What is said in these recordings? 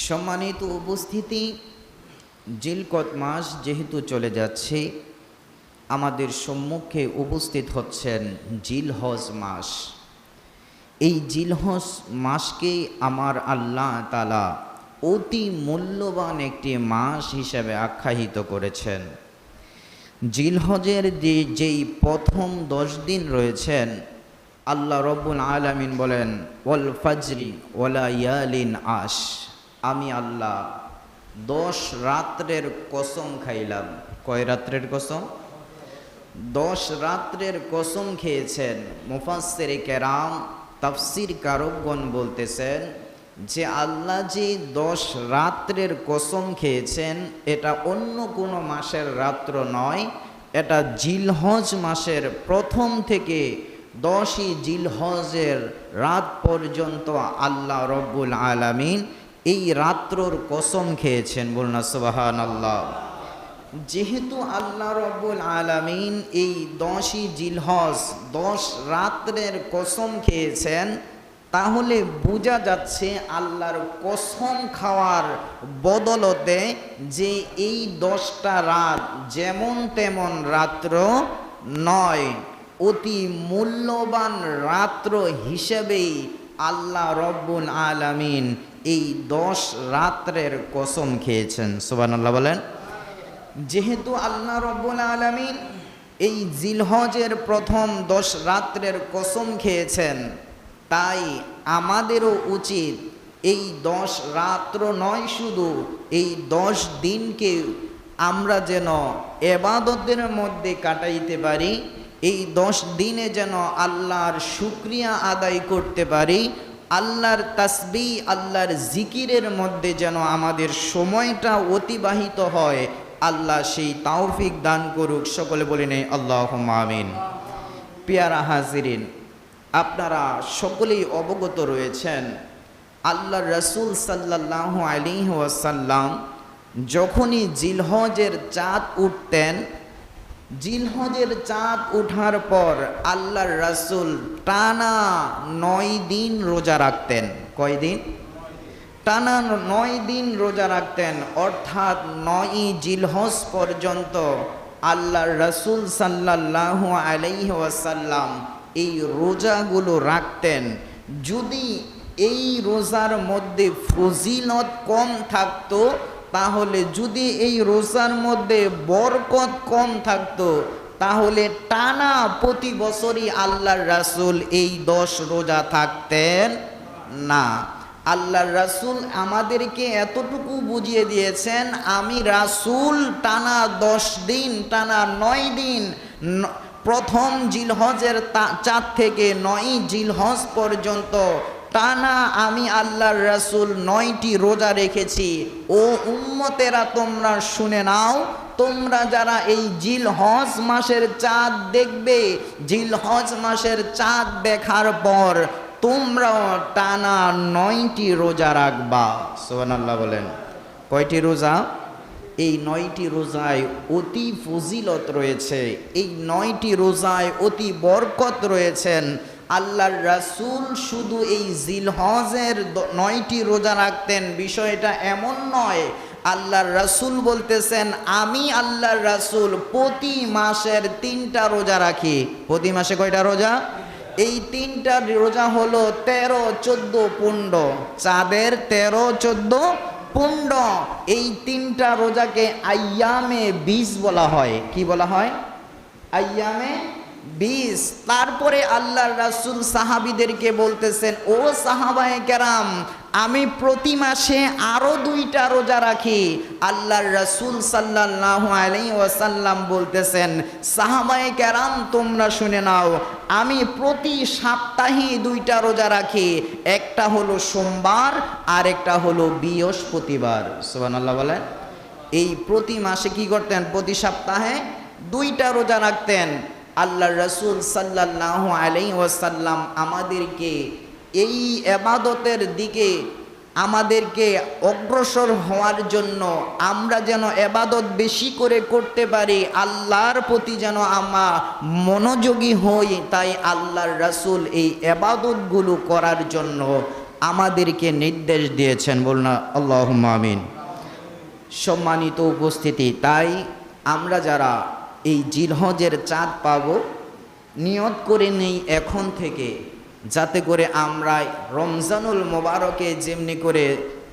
সম্মানিত উপস্থিতি, জিলকদ মাস যেহেতু চলে যাচ্ছে, আমাদের সম্মুখে উপস্থিত হচ্ছেন জিলহজ মাস। এই জিলহজ মাসকে আমার আল্লাহ তাআলা অতি মূল্যবান একটি মাস হিসেবে আখ্যায়িত করেছেন। জিলহজের যেই প্রথম 10 দিন রয়েছেন, আল্লাহ রব্বুল আলামিন বলেন, ওয়াল ফাজরি ওয়ালা ইয়ালিন আশ, আমি আল্লাহ 10 রাত্রের কসম খাইলাম। কয় রাত্রের কসম? 10 রাত্রের কসম খেয়েছেন। মুফাসসিরে কেরাম, তাফসীর কারকগণ বলতেছেন যে আল্লাহ যে 10 রাত্রের কসম খেয়েছেন, এটা অন্য কোনো মাসের রাত্র নয়, এটা জিলহজ মাসের প্রথম থেকে 10ই জিলহজের রাত পর্যন্ত আল্লাহ রব্বুল আলামিন এই রাত্রর কসম খেয়েছেন। বলুন সুবহানাল্লাহ। যেহেতু আল্লাহ রব্বুল আলামিন এই 10ই জিলহজ 10 রাত্রের কসম খেয়েছেন, তাহলে বোঝা যাচ্ছে আল্লাহর কসম খাওয়ার বদলতে যে এই 10টা রাত যেমন তেমন রাত্র নয়, অতি মূল্যবান রাত্র হিসেবেই আল্লাহ রব্বুল আলামিন এই 10 রাত্রের কসম খেয়েছেন। সুবহানাল্লাহ বলেন। যেহেতু আল্লাহ রব্বুল আলামিন এই জিলহজের প্রথম 10 রাত্রের কসম খেয়েছেন, তাই আমাদেরও উচিত এই 10 রাত্র নয়, শুধু এই 10 দিনকে আমরা যেন ইবাদতের মধ্যে কাটাইতে পারি, এই 10 দিনে যেন আল্লাহর শুকরিয়া আদায় করতে পারি, আল্লাহর তাসবিহ আল্লাহর জিকিরের মধ্যে যেন আমাদের সময়টা অতিবাহিত হয়। আল্লাহ সেই তৌফিক দান করুক। সকলে বলে নেই আল্লাহুম্মা আমিন। পেয়ারা হাজিরিন, আপনারা সকলেই অবগত রয়েছেন, আল্লাহর রাসূল সাল্লাল্লাহু আলাইহি ওয়াসাল্লাম যখনই জিলহজের চাঁদ উঠতেন, জিলহজের চাঁদ উঠার পর আল্লাহর রাসূল টানা 9 দিন রোজা রাখতেন। কয় দিন? টানা 9 দিন রোজা রাখতেন। অর্থাৎ 9ই জিলহজ পর্যন্ত আল্লাহর রাসূল সাল্লাল্লাহু আলাইহি ওয়াসাল্লাম এই রোজাগুলো রাখতেন। যদি এই রোজার মধ্যে ফজিলত কম থাকতো, তাহলে যদি এই রোজার মধ্যে বরকত কম থাকতো, তাহলে টানা প্রতি বছরই আল্লাহর রাসূল এই 10 রোজা থাকতেন না। আল্লাহর রাসূল আমাদেরকে এতটুকু বুঝিয়ে দিয়েছেন, আমি রাসূল টানা 10 দিন, টানা 9 দিন, প্রথম জিলহজের চাঁদ থেকে 9ই জিলহজ পর্যন্ত টানা আমি আল্লাহর রাসূল 9টি রোজা রেখেছি। ও উম্মতেরা, তোমরা শুনে নাও, তোমরা যারা এই জিলহজ মাসের চাঁদ দেখবে, জিলহজ মাসের চাঁদ দেখার পর তোমরাও টানা 9টি রোজা রাখবা। সুবহানাল্লাহ বলেন। কয়টি রোজা? এই 9টি রোজায় অতি ফজিলত রয়েছে, এই 9টি রোজায় অতি বরকত রয়েছেন। আল্লাহর রাসূল শুধু এই জিলহজের 9টি রোজা রাখতেন, বিষয়টা এমন নয়। আল্লাহর রাসূল বলতেছেন, আমি আল্লাহর রাসূল প্রতি মাসের 3টা রোজা রাখি। প্রতি মাসে কয়টা রোজা? এই 3টা রোজা হলো 13, 14, 15। চাঁদের 13, 14, 15 এই 3টা রোজাকে আইয়ামে 20 বলা হয়। কি বলা হয়? আইয়ামে 20। তারপরে আল্লাহর রাসূল সাহাবীদেরকে বলতেছেন, ও সাহাবায়ে কেরাম, আমি প্রতি মাসে আরো 2টা রোজা রাখি। আল্লাহর রাসূল সাল্লাল্লাহু আলাইহি ওয়াসাল্লাম বলতেছেন, সাহাবায়ে কেরাম তোমরা শুনে নাও, আমি প্রতি সপ্তাহে 2টা রোজা রাখি। একটা হলো সোমবার আর একটা হলো বৃহস্পতিবার। সুবহানাল্লাহ বলেন। এই প্রতি মাসে কি করতেন? প্রতি সপ্তাহে 2টা রোজা রাখতেন। আল্লাহর রাসূল সাল্লাল্লাহু আলাইহি ওয়াসাল্লাম আমাদেরকে এই ইবাদতের দিকে আমাদেরকে অগ্রসর হওয়ার জন্য, আমরা যেন ইবাদত বেশি করে করতে পারি, আল্লাহর প্রতি যেন আমরা মনোযোগী হই, তাই আল্লাহর রাসূল এই ইবাদতগুলো করার জন্য আমাদেরকে নির্দেশ দিয়েছেন। বলুন আল্লাহুম্মা আমিন। সম্মানিত উপস্থিতি, তাই আমরা যারা এই জিলহজের চাঁদ পাব, নিয়ত করে নেই এখন থেকে, যাতে করে আমরা রমজানুল মোবারকে যেমনি করে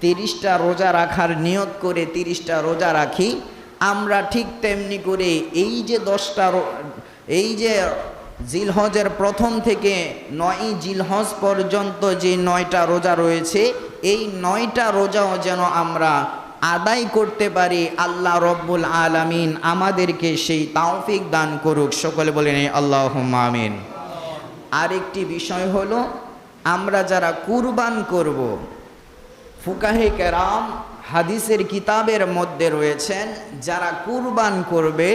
30টা রোজা রাখার নিয়ত করে 30টা রোজা রাখি, আমরা ঠিক তেমনি করে এই যে এই যে জিলহজের প্রথম থেকে 9ই জিলহজ পর্যন্ত যে 9টা রোজা রয়েছে, এই 9টা রোজাও যেন আমরা আদায় করতে পারি। আল্লাহ রব্বুল আলামিন আমাদেরকে সেই তৌফিক দান করুক। সকলে বলেন আল্লাহুম্মা আমিন। আরেকটি বিষয় হলো, আমরা যারা কুরবান করব, ফুকাহে কেরাম হাদিসের কিতাবের মধ্যে রয়েছেন, যারা কুরবান করবে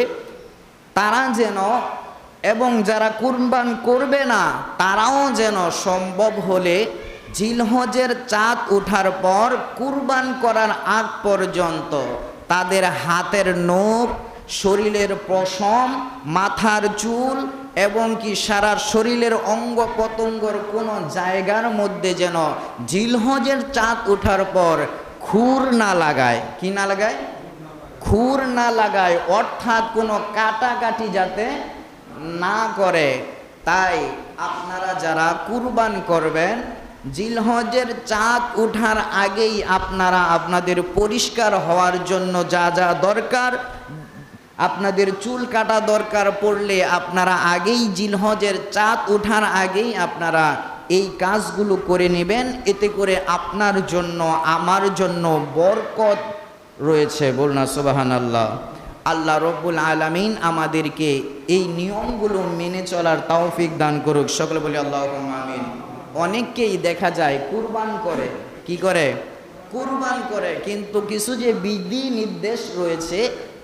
তারা যেন, এবং যারা কুরবান করবে না তারাও যেন সম্ভব হলে জিলহজের চাঁদ ওঠার পর কুরবান করার আগ পর্যন্ত তাদের হাতের নখ, শরীরের পশম, মাথার চুল এবং কি সারা শরীরের অঙ্গ প্রত্যঙ্গর কোনো জায়গার মধ্যে যেন জিলহজের চাঁদ ওঠার পর খুর না লাগায়। কি না লাগায়? খুর না লাগায়, অর্থাৎ কোনো কাটাকাটি যাতে না করে। তাই আপনারা যারা কুরবান করবেন, জিলহজের চাঁদ ওঠার আগেই আপনারা আপনাদের পরিষ্কার হওয়ার জন্য যা যা দরকার, আপনাদের চুল কাটা দরকার পড়লে আপনারা আগেই জিলহজের চাঁদ ওঠার আগেই আপনারা এই কাজগুলো করে নেবেন। এতে করে আপনার জন্য, আমার জন্য বরকত রয়েছে। বলুন সুবহানাল্লাহ। আল্লাহ রব্বুল আলামিন আমাদেরকে এই নিয়মগুলো মেনে চলার তৌফিক দান করুক। সকলে বলি আল্লাহুম্মা আমিন। অনেককেই দেখা যায় কুরবান করে, কি করে? কুরবান করে, কিন্তু কিছু যে বিধি নির্দেশ রয়েছে,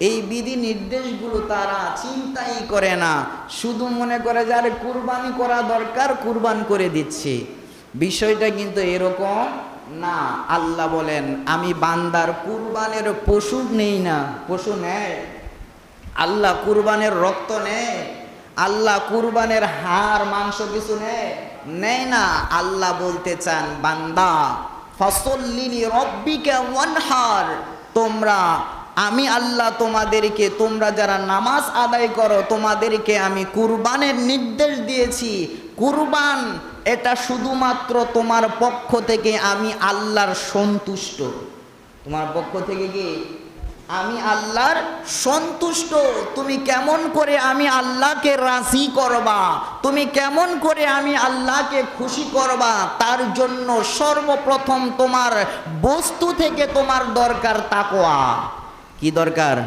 এই বিধি নির্দেশগুলো তারা চিন্তাই করে না, শুধু মনে করে যে আরে কুরবানি করা দরকার, কুরবান করে দিচ্ছি। বিষয়টা কিন্তু এরকম না। আল্লাহ বলেন, আমি বান্দার কুরবানের পশু নেই না। পশু নেয় আল্লাহ? কুরবানের রক্ত নেয় আল্লাহ? কুরবানের হাড় মাংস কিছু নেয় না। আল্লাহ বলতে চান, বান্দা ফাসল্লি লিরাব্বিকা ওয়ানহার, তোমরা, আমি আল্লাহ তোমাদেরকে, তোমরা যারা নামাজ আদায় করো, তোমাদেরকে আমি কুরবানের নির্দেশ দিয়েছি। কুরবান এটা শুধুমাত্র তোমার পক্ষ থেকে আমি আল্লাহর সন্তুষ্ট। তোমার পক্ষ থেকে কি? আমি আল্লাহর সন্তুষ্ট। তুমি কেমন করে আমি আল্লাহকে রাজি করবা, তুমি কেমন করে আমি আল্লাহকে খুশি করবা, তার জন্য সর্বপ্রথম তোমার বস্তু থেকে তোমার দরকার তাকওয়া। কি দরকার?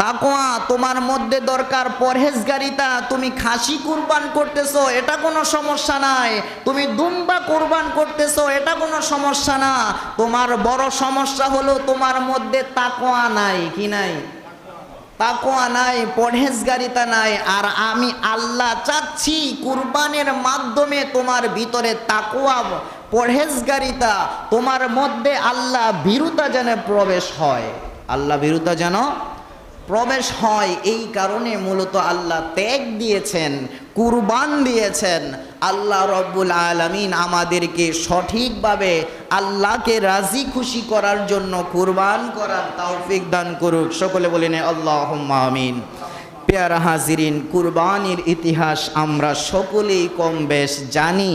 তাকওয়া। তোমার মধ্যে দরকার পরহেজগারিতা। তুমি খাসি কুরবান করতেছো, এটা কোনো সমস্যা নাই। তুমি দুম্বা কুরবান করতেছো, এটা কোনো সমস্যা না। তোমার বড় সমস্যা হলো তোমার মধ্যে তাকওয়া নাই। কি নাই? তাকওয়া নাই, পরহেজগারিতা নাই। আর আমি আল্লাহ চাচ্ছি কুরবানের মাধ্যমে তোমার ভিতরে তাকওয়া, পরহেজগারিতা, তোমার মধ্যে আল্লাহ ভীরুতা যেন প্রবেশ হয়। আল্লাহ ভীরুতা যেন প্রবেশ হয়। এই কারণে মূলত আল্লাহ ত্যাগ দিয়েছেন, কুরবান দিয়েছেন। আল্লাহ রব্বুল আলামিন আমাদেরকে সঠিকভাবে আল্লাহকে রাজি খুশি করার জন্য কুরবান করার তৌফিক দান করুক। সকলে বলেন আল্লাহুম্মা আমিন। পেয়ারা হাজিরিন, কুরবানির ইতিহাস আমরা সকলেই কম বেশ জানি।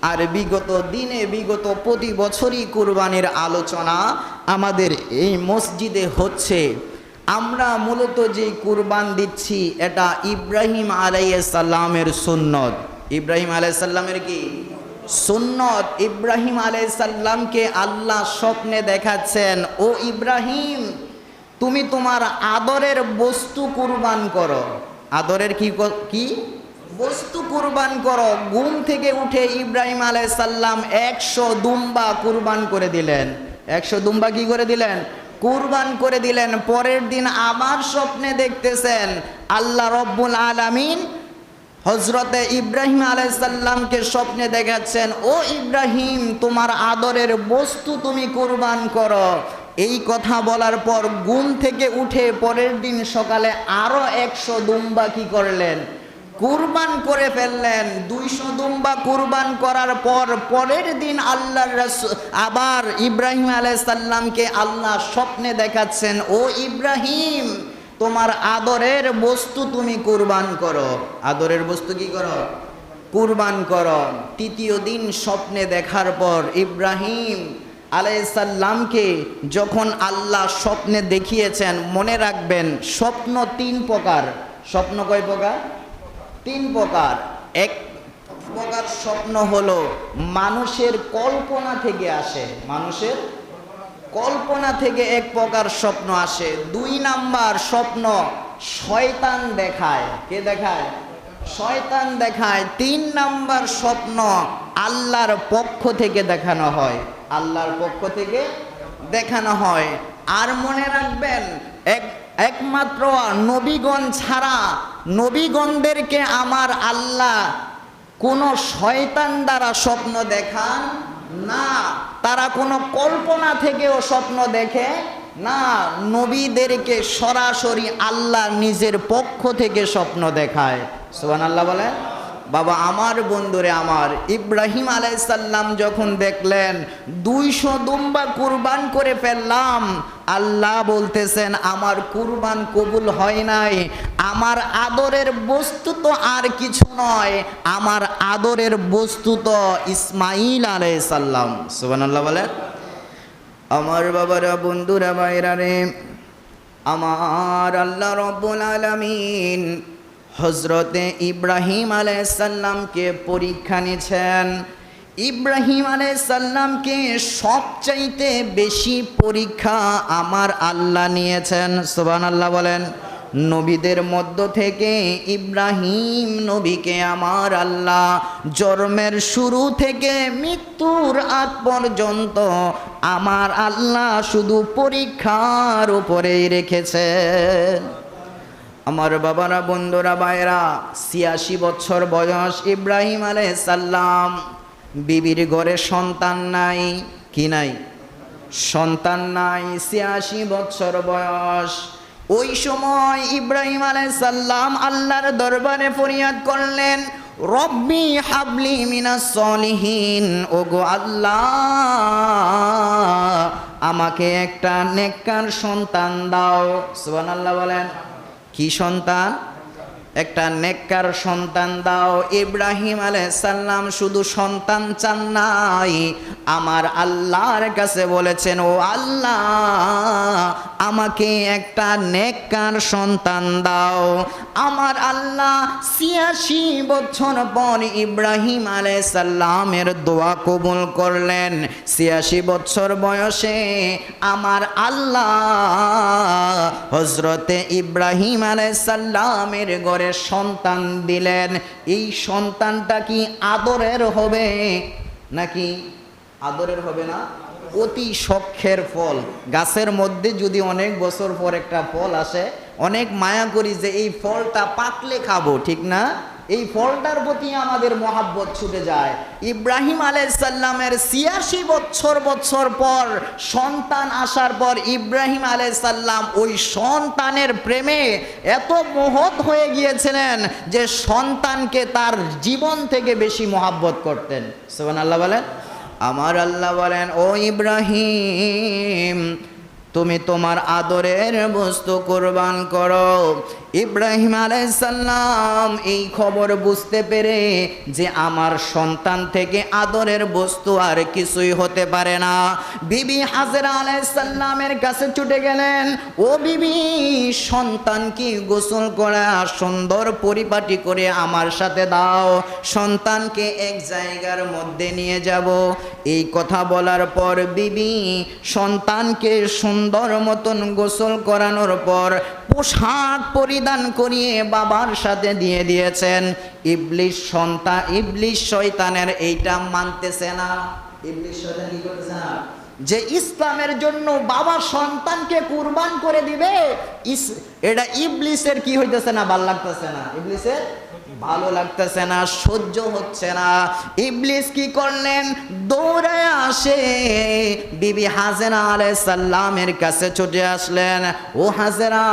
আর বিগত দিনে, বিগত প্রতি বছরই কুরবানির আলোচনা আমাদের এই মসজিদে হচ্ছে। আমরা মূলত যে কুরবান দিচ্ছি, এটা ইব্রাহিম আলাইহিস সালামের সুন্নত। ইব্রাহিম আলাইহিস সালামের কি সুন্নত? ইব্রাহিম আলাইহিস সালামকে আল্লাহ স্বপ্নে দেখাচ্ছেন, ও ইব্রাহিম, তুমি তোমার আদরের বস্তু কুরবান করো। আদরের কি বস্তু কুরবান করো। ঘুম থেকে উঠে ইব্রাহিম আলাইহিস সালাম 100 দুম্বা কুরবান করে দিলেন। 100 দুম্বা কি করে দিলেন? কুরবান করে দিলেন। পরের দিন আবার স্বপ্নে দেখতেছেন আল্লাহ রব্বুল আলামিন হযরতে ইব্রাহিম আলাইহিস সালামকে স্বপ্নে দেখাচ্ছেন, ও ইব্রাহিম, তোমার আদরের বস্তু তুমি কুরবান করো। এই কথা বলার পর ঘুম থেকে উঠে পরের দিন সকালে আরো 100 দুম্বা কি করলেন? কুরবান করে ফেললেন। 200 দুম্বা কুরবান করার পর পরের দিন আল্লাহর রাসূল আবার ইব্রাহিম আলাইহিস সালামকে আল্লাহ স্বপ্নে দেখাচ্ছেন, ও ইব্রাহিম, তোমার আদরের বস্তু তুমি কুরবান করো। আদরের বস্তু কি করো? কুরবান করো। তৃতীয় দিন স্বপ্নে দেখার পর ইব্রাহিম আলাইহিস সালামকে যখন আল্লাহ স্বপ্নে দেখিয়েছেন, মনে রাখবেন স্বপ্ন 3 প্রকার। স্বপ্ন কয় প্রকার? 3 প্রকার। এক প্রকার স্বপ্ন হলো মানুষের কল্পনা থেকে আসে, মানুষের কল্পনা থেকে এক প্রকার স্বপ্ন আসে। 2 নাম্বার স্বপ্ন শয়তান দেখায়। কে দেখায়? শয়তান দেখায়। 3 নাম্বার স্বপ্ন আল্লাহর পক্ষ থেকে দেখানো হয়, আল্লাহর পক্ষ থেকে দেখানো হয়। আর মনে রাখবেন একমাত্র নবীগণ ছাড়া নবীগণদেরকে আমার আল্লাহ কোনো শয়তান দ্বারা স্বপ্ন দেখান না, তারা কোনো কল্পনা থেকেও স্বপ্ন দেখে না। নবীদেরকে সরাসরি আল্লাহ নিজের পক্ষ থেকে স্বপ্ন দেখায়। সুবহানাল্লাহ বলেন। বাবা আমার, বন্ধুরে আমার, ইব্রাহিম আলাইহিস সালাম যখন দেখলেন 200 দুম্বা কুরবান করে ফেললাম, আল্লাহ বলতেছেন আমার কুরবান কবুল হয় নাই। আমার আদরের বস্তু তো আর কিছু নয়, আমার আদরের বস্তু তো ইসমাইল আলাইহিস সালাম। সুবহানাল্লাহ বলেন। আমার বাবারা, বন্ধুরা, ভাইরা রে, আমার আল্লাহ রাব্বুল আলামিন হযরতে ইব্রাহিম আলাইহিস সালামকে পরীক্ষা নিয়েছেন। ইব্রাহিম আলাইহিস সালামকে সবচাইতে বেশি পরীক্ষা আমার আল্লাহ নিয়েছেন। সুবহানাল্লাহ বলেন। নবীদের মধ্য থেকে ইব্রাহিম নবীকে আমার আল্লাহ জন্মের শুরু থেকে মৃত্যুর আগ পর্যন্ত আমার আল্লাহ শুধু পরীক্ষার উপরেই রেখেছেন। আমার বাবারা, বন্ধুরা, ভাইরা, 86 বছর বয়স ইব্রাহিম আলাইহিস সালাম। বিবির ঘরে সন্তান নাই। কি নাই? সন্তান নাই। 86 বছর বয়স। ওই সময় ইব্রাহিম আলাইহিস সালাম আল্লাহর দরবারে ফরিয়াদ করলেন, রব্বি হাবলি মিনাস সলিহিন। ওগো আল্লাহ, আমাকে একটা নেককার সন্তান দাও। সুবহানাল্লাহ বলেন। কি সন্তান? একটা নেককার সন্তান দাও। ইব্রাহিম আলাইহিস সালাম শুধু সন্তান চান নাই, আমার আল্লাহর কাছে বলেছেন, ও আল্লাহ, আমাকে একটা নেককার সন্তান দাও। আমার আল্লাহ 86 বছর পর ইব্রাহিম আলাইহিস সালামের দোয়া কবুল করলেন। 86 বছর বয়সে আমার আল্লাহ হযরতে ইব্রাহিম আলাইহিস সালামের ঘরে সন্তান দিলেন। এই সন্তানটা কি আদরের হবে নাকি আদরের হবে না? অতি শখের ফল। গাছের মধ্যে যদি অনেক বছর পর একটা ফল আসে, অনেক মায়া করি যে এই ফলটা পাকলে খাবো, ঠিক না? এই ফলটার প্রতি আমাদের মহাব্বত ছুটে যায়। ইব্রাহিম আলাইহিস সালামের 86 বছর পর সন্তান আসার পর ইব্রাহিম আলাইহিস সালাম ওই সন্তানের প্রেমে এত মোহত হয়ে গিয়েছিলেন যে সন্তানকে তার জীবন থেকে বেশি মহাব্বত করতেন। সুবহানাল্লাহ বলেন। আমার আল্লাহ বলেন, ও ইব্রাহিম, তুমি তোমার আদরের বস্তু কুরবান করো। ইব্রাহিম আলাইহিস সালাম এই খবর বুঝতে পেরে যে আমার সন্তান থেকে আদরের বস্তু আর কিছুই হতে পারে না, বিবি হাজেরা আলাইহিস সালামের কাছে ছুটে গেলেন। ও বিবি, সন্তানকে গোসল করা সুন্দর পরিপাটি করে আমার সাথে দাও, সন্তানকে এক জায়গার মধ্যে নিয়ে যাব। এই কথা বলার পর বিবি সন্তানকে সুন্দর মতন গোসল করানোর পর পোশাক পরিধান করিয়ে বাবার সাথে দিয়ে দিয়েছেন। ইবলিস শয়তানের এইটা মানতেছে না। ইবলিস শয়তান কি করতেছে না? যে ইসলামের জন্য বাবা সন্তানকে কুরবান করে দিবে, এটা ইবলিসের কি হইতেছে না, ভাল লাগতেছে না। ইবলিসের ভালো লাগতেছে না, সহ্য হচ্ছে না। ইবলিস কি করলেন? দৌড়ে আসে বিবি হাজেরা আলাইহিস সালামের কাছে ছুটে আসলেন। ও হাজেরা,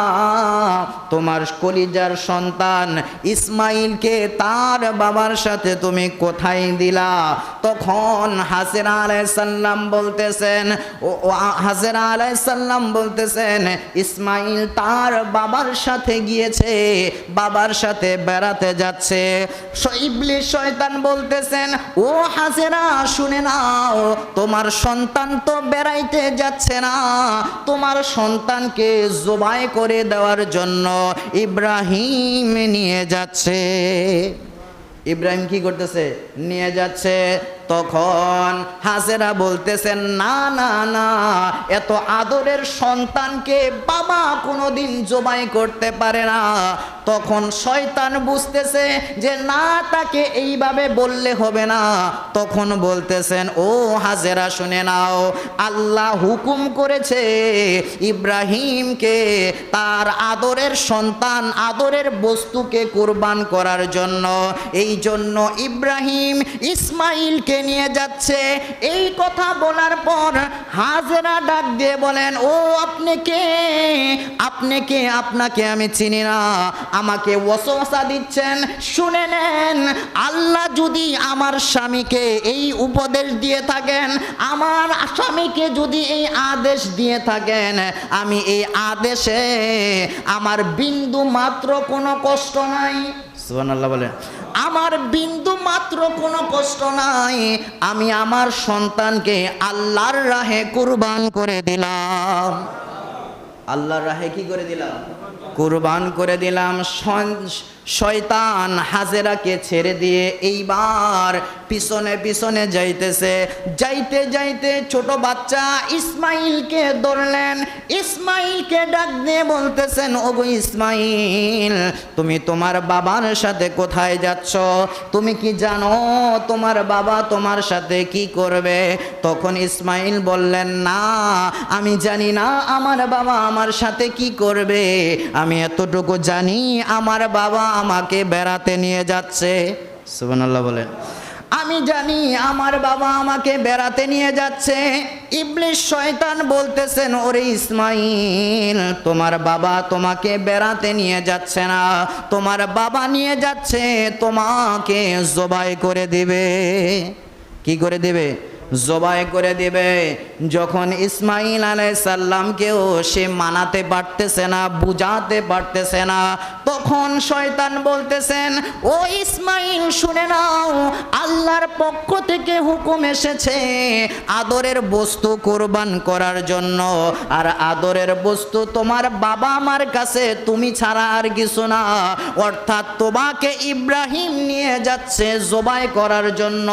তোমার কলিজার সন্তান ইসমাইলকে তার বাবার সাথে তুমি কোথায় দিলা? তখন হাজেরা আলাইহিস সালাম বলতেছেন, হাজেরা আলাইহিস সালাম বলতেছেন, ইসমাইল তার বাবার সাথে গিয়েছে, বাবার সাথে বেড়াতে যাচ্ছে। ইবলিস শয়তান বলতেছেন, ও হাজেরা শুনে নাও, তোমার সন্তান তো বেড়াইতে যাচ্ছে না, তোমার সন্তানকে জবাই করে দেওয়ার জন্য ইব্রাহিম নিয়ে যাচ্ছে। ইব্রাহিম কি করতেছে? নিয়ে যাচ্ছে। তখন হাজেরা বলতেছেন, না না না, এত আদরের সন্তানকে বাবা কোনোদিন জবাই করতে পারে না। তখন শয়তান বুঝতেছে যে না, তাকে এইভাবে বললে হবে না। তখন বলতেছেন, ও হাজেরা শুনে নাও, আল্লাহ হুকুম করেছে ইব্রাহিমকে তার আদরের সন্তান, আদরের বস্তুকে কুরবান করার জন্য। এই জন্য ইব্রাহিম ইসমাইলকে নিয়ে যাচ্ছে। এই কথা বলার পর হাজেরা ডাক দিয়ে বলেন, ও আপনি কে? আপনি কে? আপনাকে আমি চিনি না, আমাকে ওয়াসওয়াসা দিচ্ছেন। শুনে নেন, আল্লাহ যদি আমার স্বামীকে এই উপদেশ দিয়ে থাকেন, আমার স্বামীকে যদি এই আদেশ দিয়ে থাকেন, আমি এই আদেশে আমার বিন্দু মাত্র কোনো কষ্ট নাই। সুবহানাল্লাহ বলেন। আমার বিন্দু মাত্র কোনো কষ্ট নাই। আমি আমার সন্তানকে আল্লাহর রাহে কুরবান করে দিলাম। আল্লাহর রাহে কি করে দিলাম? কুরবান করে দিলাম। শয়তান হাজেরাকে ছেড়ে দিয়ে এইবার পিছনে পিছনে যাইতেছে। যাইতে যাইতে ছোট বাচ্চা ইসমাইলকে ধরলেন। ইসমাইলকে ডাক দিয়ে বলতেছেন, ওগো ইসমাইল, তুমি তোমার বাবার সাথে কোথায় যাচ্ছ? তুমি কি জানো তোমার বাবা তোমার সাথে কি করবে? তখন ইসমাইল বললেন, না, আমি জানি না আমার বাবা আমার সাথে কি করবে। আমি এতটুকু জানি, আমার বাবা আমাকে বেড়াতে নিয়ে যাচ্ছে। সুবহানাল্লাহ বলেন। আমি জানি আমার বাবা আমাকে বেড়াতে নিয়ে যাচ্ছে। ইবলিস শয়তান বলতেছেন, ওরে ইসমাইল, তোমার বাবা তোমাকে বেড়াতে নিয়ে যাচ্ছে না, তোমার বাবা নিয়ে যাচ্ছে তোমাকে জবাই করে দিবে। কি করে দিবে? জবাই করে দিবে। যখন ইসমাইল আলাইহিস সালামকেও সে মানাতে পারতেছে না, বুঝাতে পারতেছে না, তখন শয়তান বলতেছেন, ও ইসমাইল শুনে নাও, আল্লাহর পক্ষ থেকে হুকুম এসেছে আদরের বস্তু কুরবান করার জন্য। আর আদরের বস্তু তোমার বাবা আমার কাছে তুমি ছাড়া আর কিছু না। অর্থাৎ তোমাকে ইব্রাহিম নিয়ে যাচ্ছে জবাই করার জন্য।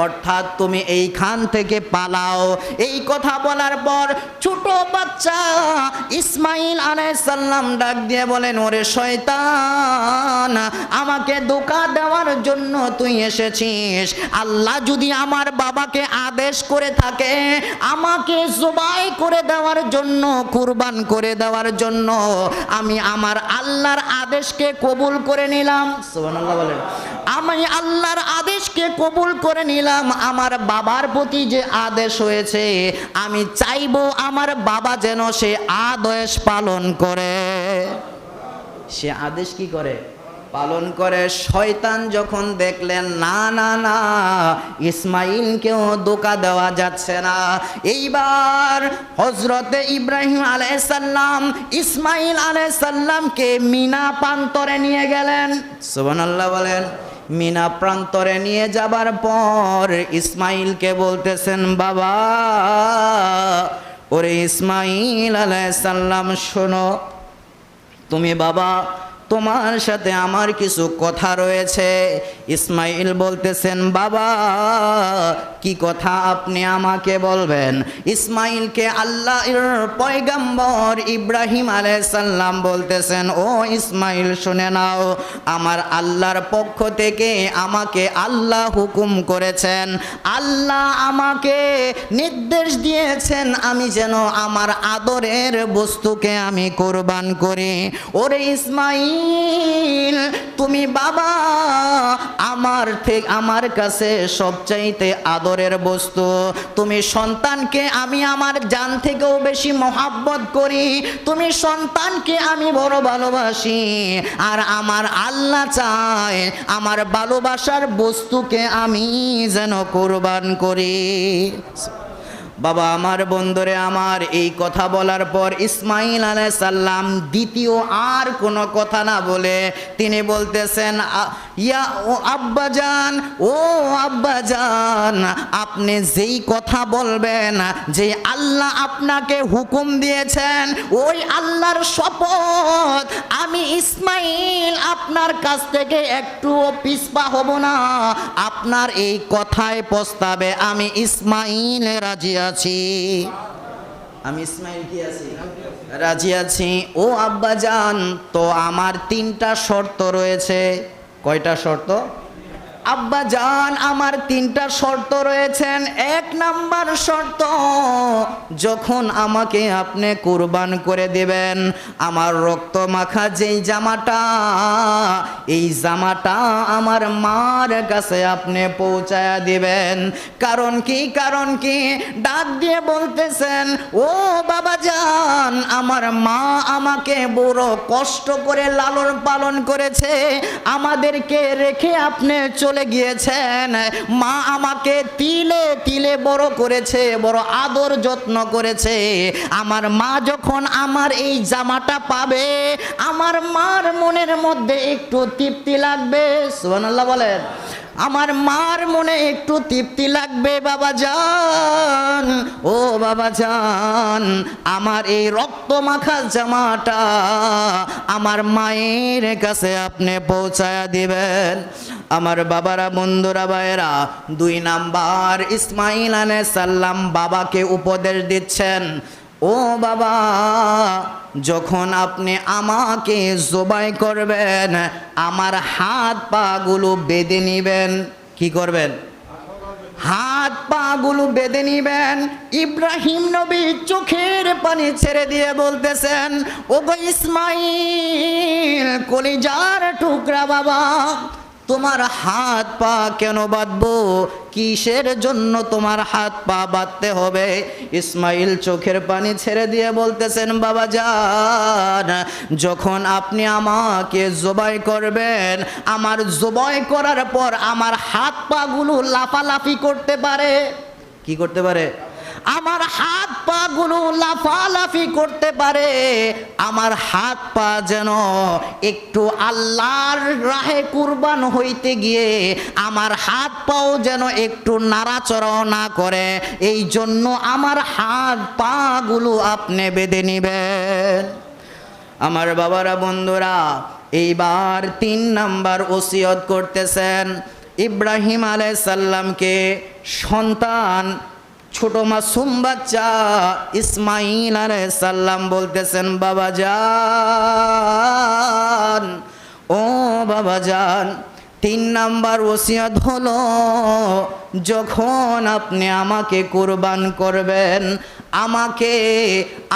অর্থাৎ তুমি এইখান থেকে পালাও। এই কথা বলার পর ছোট বাচ্চা ইসমাইল আলাইহিস সালাম ডাক দিয়ে বলেন, ওরে শয়তান, আমাকে ধোঁকা দেওয়ার জন্য তুই এসেছিস। আল্লাহ যদি আমার বাবাকে আদেশ করে থাকে আমাকে জবাই করে দেওয়ার জন্য, কুরবান করে দেওয়ার জন্য, আমি আমার আল্লাহর আদেশকে কবুল করে নিলাম। সুবহানাল্লাহ বলেন। আমি আল্লাহর আদেশকে কবুল করে নিলাম। আমার বাবার প্রতি যে আদেশ হয়েছে, আমি চাইবো আমার বাবা যেন সে আদেশ পালন করে। সে আদেশ কি করে? পালন করে। শয়তান যখন দেখলেন না না না, ইসমাইলকেও ধোঁকা দেওয়া যাচ্ছে না, এইবার হযরতে ইব্রাহিম আলাইহিস সালাম ইসমাইল আলাইহিস সালামকে মিনা প্রান্তরে নিয়ে গেলেন। সুবহানাল্লাহ বলেন। মিনা প্রান্তরে নিয়ে যাবার পর ইসমাইলকে বলতেছেন, বাবা, ওরে ইসমাইল আলাইহিস সালাম শোনো, তুমি বাবা, তোমার সাথে আমার কিছু কথা রয়েছে। ইসমাইল বলতেছেন, বাবা, কি কথা আপনি আমাকে বলবেন? ইসমাইলকে আল্লাহর পয়গম্বর ইব্রাহিম আলাইহিস সালাম বলতেছেন, ও ইসমাইল শুনে নাও, আমার আল্লাহর পক্ষ থেকে আমাকে আল্লাহ হুকুম করেছেন, আল্লাহ আমাকে নির্দেশ দিয়েছেন আমি যেন আমার আদরের বস্তুকে আমি কুরবান করি। ওরে ইসমাইল, ইসমাইল তুমি বাবা আমার কাছে সবচাইতে আদরের বস্তু, তুমি সন্তানকে আমি আমার জান থেকেও বেশি মহব্বত করি, তুমি সন্তানকে আমি বড় ভালোবাসি, আর আমার আল্লাহ চায় আমার ভালোবাসার বস্তুকে আমি যেন কুরবান করি। বাবা আমার, বন্ধুরে আমার, এই কথা বলার পর ইসমাইল আলাইহিস সালাম দ্বিতীয় আর কোনো কথা না বলে তিনি বলতেছেন, ইয়া ও আব্বাজান, ও আব্বাজান, আপনি যেই কথা বলবেন, যে আল্লাহ আপনাকে হুকুম দিয়েছেন, ওই আল্লাহর শপথ আমি ইসমাইল আপনার কাছ থেকে একটুও পিছপা হব না। আপনার এই কথায় প্রস্তাবে আমি ইসমাইল রাজি আছি, আমি ইসমাইল কি আছি, রাজি আছি। ও আব্বাজান, তো আমার 3টা শর্ত রয়েছে। কয়টা শর্ত? আব্বাজান, আমার 3টা শর্ত রয়েছেন। 1 নাম্বার শর্ত, যখন আমাকে আপনি কুরবান করে দিবেন, আমার রক্ত মাখা যেই জামাটা, এই জামাটা আমার মার কাছে আপনি পৌঁছায়া দিবেন। কারণ কি? কারণ কি? ডাক দিয়ে বলতেছেন, ও বাবাজান, আমার মা আমাকে বড় কষ্ট করে লালন পালন করেছে, আমাদেরকে রেখে আপনি চলে গিয়েছেন। মা আমাকে তিলে তিলে বড় করেছে, বড় আদর যত্ন করেছে। আমার মা যখন আমার এই জামাটা পাবে, আমার মার মনের মধ্যে একটু তৃপ্তি লাগবে। সুবহানাল্লাহ বলেন। আমার মার মনে একটু তৃপ্তি লাগবে বাবাজান, ও বাবাজান, আমার এই রক্ত মাখা জামাটা আমার মায়ের কাছে আপনি পৌঁছায়া দিবেন। আমার বাবারা, বন্ধুরা, ভাইয়েরা, 2 নাম্বার ইসমাইল আলাইহিস সালাম বাবাকে উপদেশ দিচ্ছেন, ও বাবা, যখন আপনি আমাকে জবাই করবেন, আমার হাত পা গুলো বেঁধে নিবেন। কি করবেন? হাত পা গুলো বেঁধে নিবেন। ইব্রাহিম নবী চোখের পানি ছেড়ে দিয়ে বলতেছেন, ও গো ইসমাইল, কলিজার টুকরা বাবা, তোমার হাত পা কেন বাঁধবো? কিসের জন্য তোমার হাত পা বাঁধতে হবে? ইসমাইল চোখের পানি ছেড়ে দিয়ে বলতেছেন, বাবাজান, যখন আপনি আমাকে জবাই করবেন, আমার জবাই করার পর আমার হাত পা গুলো লাফালাফি করতে পারে। কি করতে পারে? আমার হাত পা গুলো লাফালাফি করতে পারে। আমার হাত পা যেন একটু আল্লাহর রাহে কুরবান হইতে গিয়ে আমার হাত পাও যেন একটু নাড়াচড়াও না করে, এই জন্য আমার হাত পা গুলো আপনি বেঁধে নিবেন। আমার বাবারা, বন্ধুরা, এইবার 3 নাম্বার ওসিয়ত করতেছেন ইব্রাহিম আলাইহিস সালামকে। সন্তান, ছোট মাসুম বাচ্চা ইসমাইল আলাইহিস সালাম বলতেছেন, বাবাজান, ও বাবাজান, 3 নাম্বার ওসিয়ত হলো, যখন আপনি আমাকে কুরবান করবেন, আমাকে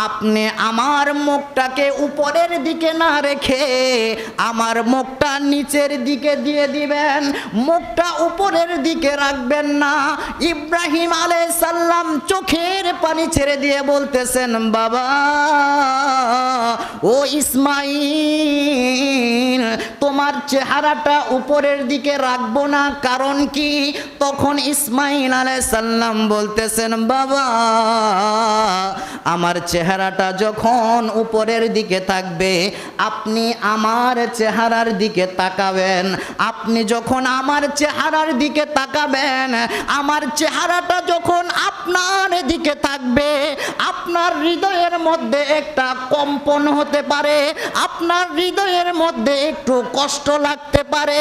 আপনি আমার মুখটাকে উপরের দিকে না রেখে আমার মুখটা নিচের দিকে দিয়ে দিবেন, মুখটা উপরের দিকে রাখবেন না। ইব্রাহিম আলাইহিস সালাম চোখের পানি ছেড়ে দিয়ে বলতেছেন, বাবা, ও ইসমাইল, তোমার চেহারাটা উপরের দিকে রাখবো না। কারণ কি? তখন ইসমাইল আলাইহিস সালাম বলতেছেন, বাবা, আমার চেহারাটা যখন উপরের দিকে থাকবে, আপনি আমার চেহারার দিকে তাকাবেন। আপনি যখন আমার চেহারার দিকে তাকাবেন, আমার চেহারাটা যখন আপনার দিকে থাকবে, আপনার হৃদয়ের মধ্যে একটা কম্পন হতে পারে, আপনার হৃদয়ের মধ্যে একটু কষ্ট লাগতে পারে।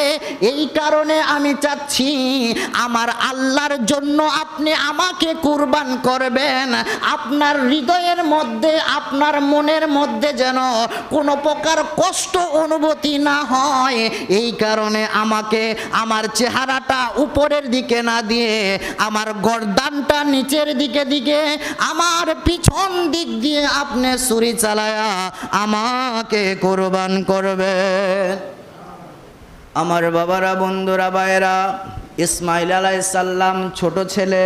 এই কারণে আমি চাচ্ছি আমার আল্লাহর জন্য আপনি আমাকে কুরবান করবেন। আপনার হৃদয়ের মধ্যে মধ্যে আপনার মনের মধ্যে যেন কোনো প্রকার কষ্ট অনুভূতি না হয়, এই কারণে আমাকে আমার চেহারাটা উপরের দিকে না দিয়ে আমার গর্দানটা নিচের দিকে আমার পিছন দিক দিয়ে আপনি ছুরি চালায়া আমাকে কোরবান করবেন। আমার বাবারা, বন্ধুরা, ভাইয়েরা, ইসমাইল আলাইহিস সালাম ছোট ছেলে,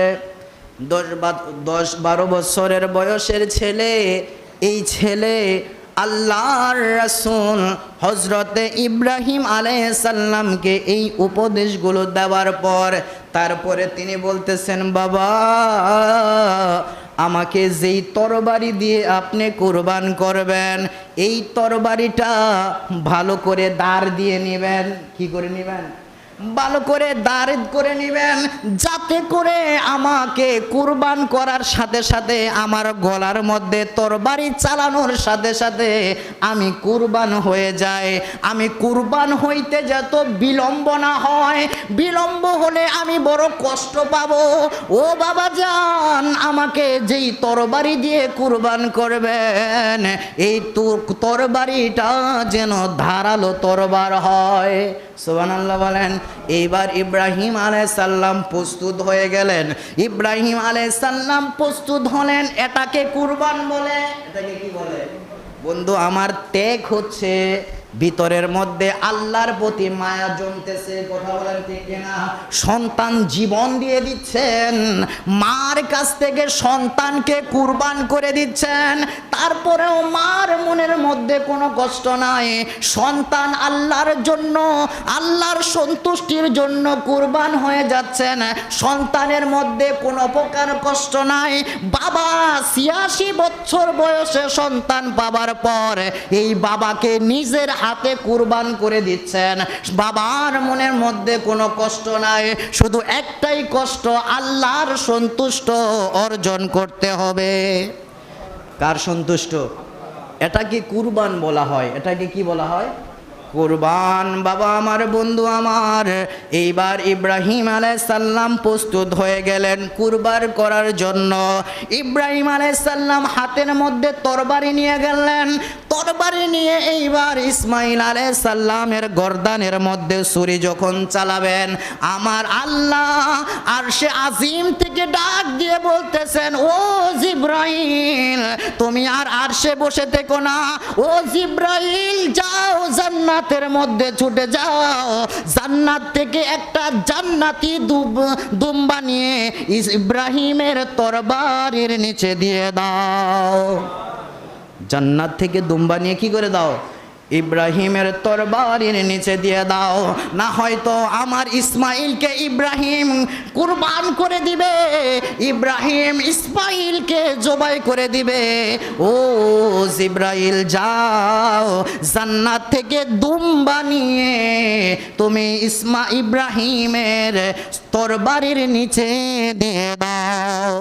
10-12 বছরের বয়সের ছেলে। এই ছেলে আল্লাহর রাসূল হযরতে ইব্রাহিম আলাইহিস সালামকে এই উপদেশগুলো দেওয়ার পর তারপরে তিনি বলতেছেন, বাবা, আমাকে যেই তরবারি দিয়ে আপনি কুরবান করবেন, এই তরবারিটা ভালো করে দাঁড় দিয়ে নেবেন। কি করে নেবেন? ভালো করে দাঁড় করে নেবেন, যাতে করে আমাকে কুরবান করার সাথে সাথে আমার গলার মধ্যে তরবারি চালানোর সাথে সাথে আমি কুরবান হয়ে যাই। আমি কুরবান হইতে যত বিলম্ব না হয়, বিলম্ব হলে আমি বড় কষ্ট পাবো। ও বাবা জান, আমাকে যেই তরবারি দিয়ে কুরবান করবেন, এই তরবারিটা যেন ধারালো তরবার হয়। সুবহানাল্লাহ বলেন। এইবার ইব্রাহিম আলাইহিস সালাম প্রস্তুত হয়ে গেলেন। ইব্রাহিম আলাইহিস সালাম প্রস্তুত হলেন, এটাকে কুরবান বলে। এটাকে কি বলে? বন্ধু আমার, ত্যাগ হচ্ছে ভিতরের মধ্যে আল্লাহর প্রতি মায়া জমতেছে। কথা বলেন ঠিক কিনা? সন্তান জীবন দিয়ে দিচ্ছেন, মার কাছ থেকে সন্তানকে কুরবান করে দিচ্ছেন, তারপরেও মার মনের মধ্যে কোনো কষ্ট নাই। সন্তান আল্লাহর জন্য, আল্লাহর সন্তুষ্টির জন্য কুরবান হয়ে যাচ্ছেন, সন্তানের মধ্যে কোনো প্রকার কষ্ট নাই। বাবা 86 বছর বয়সে সন্তান পাবার পর এই বাবাকে নিজের হাতে কুরবান করে দিচ্ছেন। বাবার মনের মধ্যে কোনো কষ্ট নাই, শুধু একটাই কষ্ট, আল্লাহর সন্তুষ্ট অর্জন করতে হবে। কার সন্তুষ্ট? এটাকে কুরবান বলা হয়। এটাকে কি বলা হয়? কুরবান। বাবা আমার, বন্ধু আমার, এইবার ইব্রাহিম আলাইহিস সালাম প্রস্তুত হয়ে গেলেন কুরবান করার জন্য। ইব্রাহিম আলাইহিস সালাম হাতের মধ্যে তরবারি নিয়ে গেলেন। তরবারি নিয়ে এইবার ইসমাইল আলাইহিস সালামের গর্দানের মধ্যে ছুরি যখন চালাবেন, আমার আল্লাহ আরশে আজিম থেকে ডাক দিয়ে বলতেছেন, ও জিব্রাইল, তুমি আর আরশে বসে থেকো না। ও জিব্রাইল, যাও জান্নাতের মধ্যে ছুটে যাও, জান্নাত থেকে একটা জান্নাতি দুম্বা নিয়ে ইব্রাহিমের তরবারির নিচে দিয়ে দাও। জান্নাত থেকে দুম্বা নিয়ে কি করে দাও? ইব্রাহিমের তরবারির নিচে দিয়ে দাও, না হয়তো আমার ইসমাইলকে ইব্রাহিম কুরবান করে দিবে, ইব্রাহিম ইসমাইলকে জবাই করে দিবে। ও জিব্রাইল, যাও জান্নাত থেকে দুম্বা নিয়ে তুমি ইব্রাহিমের তরবারির নিচে দিয়ে দাও।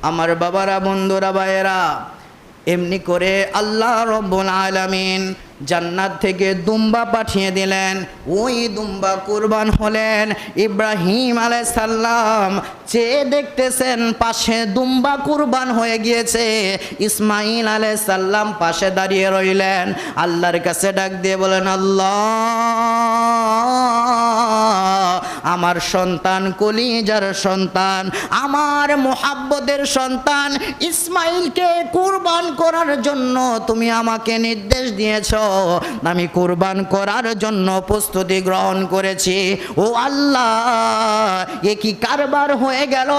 আমার বাবারা, বন্ধুরা, ভাইয়েরা, এমনি করে আল্লাহ রব্বুল আলামিন জান্নাত থেকে দুম্বা পাঠিয়ে দিলেন। ওই দুম্বা কুরবান হলেন। ইব্রাহিম আলাইহিস সালাম চেয়ে দেখতেছেন পাশে দুম্বা কুরবান হয়ে গিয়েছে। ইসমাইল আলাইহিস সালাম পাশে দাঁড়িয়ে রইলেন। আল্লাহর কাছে ডাক দিয়ে বলেন, আল্লাহ, আমার সন্তান, কলিজার সন্তান, আমার মুহাব্বতের সন্তান ইসমাইলকে কুরবান করার জন্য তুমি আমাকে নির্দেশ দিয়েছ, আমি কুরবান করার জন্য প্রস্তুতি গ্রহণ করেছি। ও আল্লাহ, এ কি কারবার হয়ে গেল?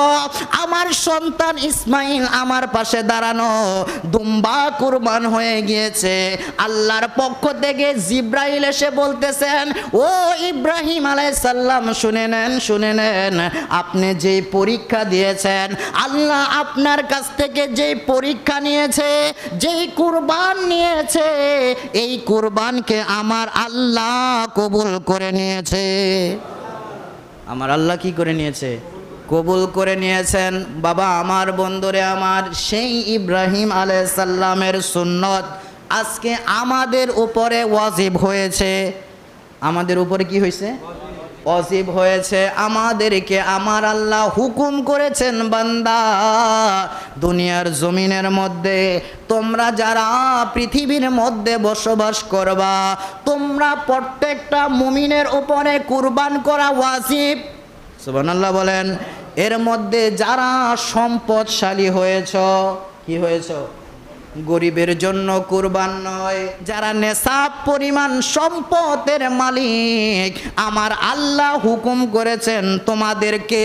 আমার সন্তান ইসমাইল আমার পাশে দাঁড়ানো, দুম্বা কুরবান হয়ে গিয়েছে। আল্লাহর পক্ষ থেকে জিব্রাইল এসে বলতেছেন, ও ইব্রাহিম আলাইহিস সালাম, শুনে নেন, শুনে নেন, আপনি যে পরীক্ষা দিয়েছেন, আল্লাহ আপনার কাছ থেকে যে পরীক্ষা নিয়েছে, যেই কুরবান নিয়েছে, এই কুরবানকে আমার আল্লাহ কবুল করে নিয়েছে। আমার আল্লাহ কি করে নিয়েছে? কবুল করে নিয়েছেন। বাবা আমার, বন্ধুরে আমার, সেই ইব্রাহিম আলাইহিস সালামের সুন্নত আজকে আমাদের উপরে ওয়াজিব হয়েছে। আমাদের উপরে কি হয়েছে? ওয়াজিব হয়েছে আমাদেরকে, আমার আল্লাহ হুকুম করেছেন, বান্দা দুনিয়ার জমিনের মধ্যে তোমরা যারা পৃথিবীর মধ্যে বসবাস করবা, তোমরা প্রত্যেকটা মুমিনের উপরে কুরবান করা ওয়াজিব। সুবহানাল্লাহ বলেন। এর মধ্যে যারা সম্পদশালী হয়েছ, কি হয়েছ? গরিবের জন্য কুরবান নয়। যারা নেশাব পরিমাণ সম্পদের মালিক, আমার আল্লাহ হুকুম করেছেন তোমাদেরকে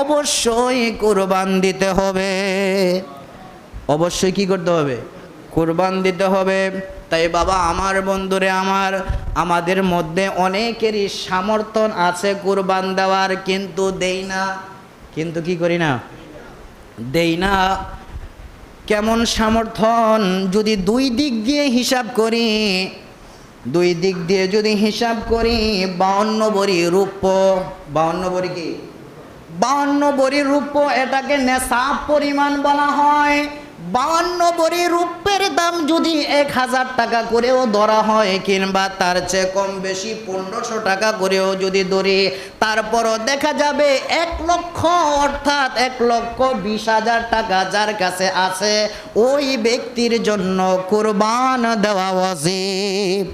অবশ্যই কুরবান দিতে হবে। অবশ্যই কি করতে হবে? কুরবান দিতে হবে। তাই বাবা আমার, বন্ধুরে আমার, আমাদের মধ্যে অনেকেরই সামর্থ্য আছে কুরবান দেওয়ার, কিন্তু দেই না। কিন্তু কি করি না? দেই না। কেমন সমর্থন? যদি দুই দিক দিয়ে হিসাব করি, দুই দিক দিয়ে যদি হিসাব করি, 52 ভরি রূপ্য, 52 ভরি কি? 52 ভরি রূপ্য, এটাকে নেশাব পরিমাণ বলা হয়। 52 ভরি রূপের দাম যদি 1000 টাকা করেও ধরা হয়, কিংবা তার চেয়ে কম বেশি 1500 টাকা করেও যদি ধরি, তারপরও দেখা যাবে 1 লক্ষ, অর্থাৎ 1,20,000 টাকা যার কাছে আছে, ওই ব্যক্তির জন্য কুরবান দেওয়া ওয়াজিব।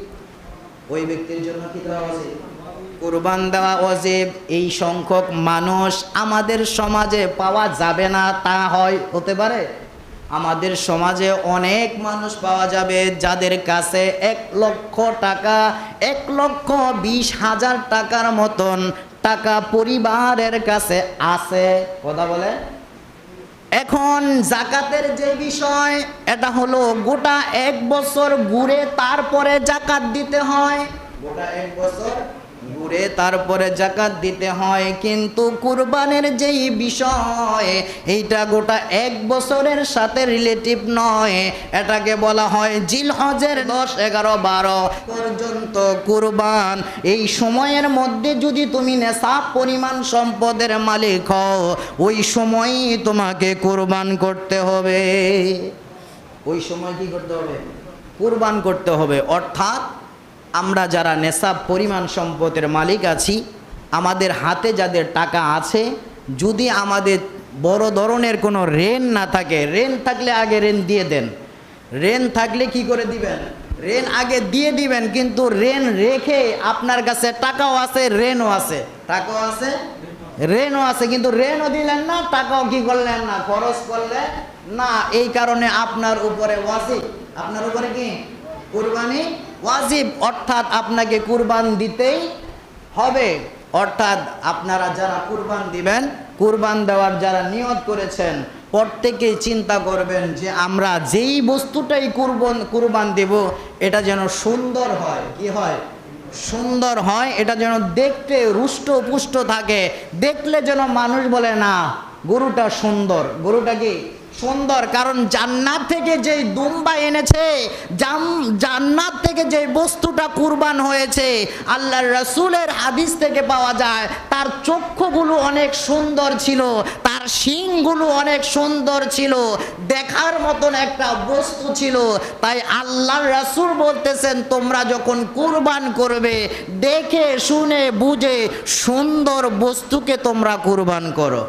ওই ব্যক্তির জন্য কি দেওয়া ওয়াজিব? কুরবান দেওয়া ওয়াজিব। এই সংখ্যক মানুষ আমাদের সমাজে পাওয়া যাবে না তা হয়, হতে পারে। আমাদের সমাজে অনেক মানুষ পাওয়া যাবে যাদের কাছে 1 লক্ষ টাকা, 1,20,000 টাকার মতন টাকা পরিবারের কাছে আছে। কথা বলে। এখন জাকাতের যে বিষয়, এটা হলো গোটা 1 বছর ঘুরে তারপরে জাকাত দিতে হয়। গোটা 1 বছর ঘুরে তারপরে জাকাত দিতে হয়। কিন্তু কুরবানের যেই বিষয়, এইটা গোটা 1 বছরের সাথে রিলেটিভ নয়। এটাকে বলা হয় জিলহজের 10, 11, 12 পর্যন্ত কুরবান। এই সময়ের মধ্যে যদি তুমি নেশাব পরিমাণ সম্পদের মালিক হও, ওই সময়ই তোমাকে কুরবান করতে হবে। ওই সময় কি করতে হবে? কুরবান করতে হবে। অর্থাৎ আমরা যারা নেশাব পরিমাণ সম্পদের মালিক আছি, আমাদের হাতে যাদের টাকা আছে, যদি আমাদের বড় ধরনের কোনো ঋণ না থাকে, ঋণ থাকলে আগে ঋণ দিয়ে দেন। ঋণ থাকলে কি করে দিবেন? ঋণ আগে দিয়ে দিবেন। কিন্তু ঋণ রেখে আপনার কাছে টাকাও আছে, ঋণও আছে, টাকাও আছে, ঋণও আছে, কিন্তু ঋণও দিলেন না, টাকাও কি করলেন না, খরচ করলেন না। এই কারণে আপনার উপরে ওয়াজিব, আপনার উপরে কি কুরবানি ওয়াজিব। অর্থাৎ আপনাকে কুরবান দিতেই হবে। অর্থাৎ আপনারা যারা কুরবান দিবেন, কুরবান দেওয়ার যারা নিয়ত করেছেন, প্রত্যেকেই চিন্তা করবেন যে আমরা যেই বস্তুটাই কুরবান দেব, এটা যেন সুন্দর হয়। কি হয়? সুন্দর হয়। এটা যেন দেখতে রুষ্ট পুষ্ট থাকে, দেখলে যেন মানুষ বলে না গরুটা সুন্দর। গরুটা কি সুন্দর? কারণ জান্নাত থেকে যেই দুম্বা এনেছে, জান্নাত থেকে যে বস্তুটা কুরবান হয়েছে, আল্লাহর রাসূলের হাদিস থেকে পাওয়া যায়, তার চক্ষুগুলো অনেক সুন্দর ছিল, তার শিংগুলো অনেক সুন্দর ছিল, দেখার মতন একটা বস্তু ছিল। তাই আল্লাহর রাসূল বলতেছেন, তোমরা যখন কুরবান করবে, দেখে শুনে বুঝে সুন্দর বস্তুকে তোমরা কুরবান করো।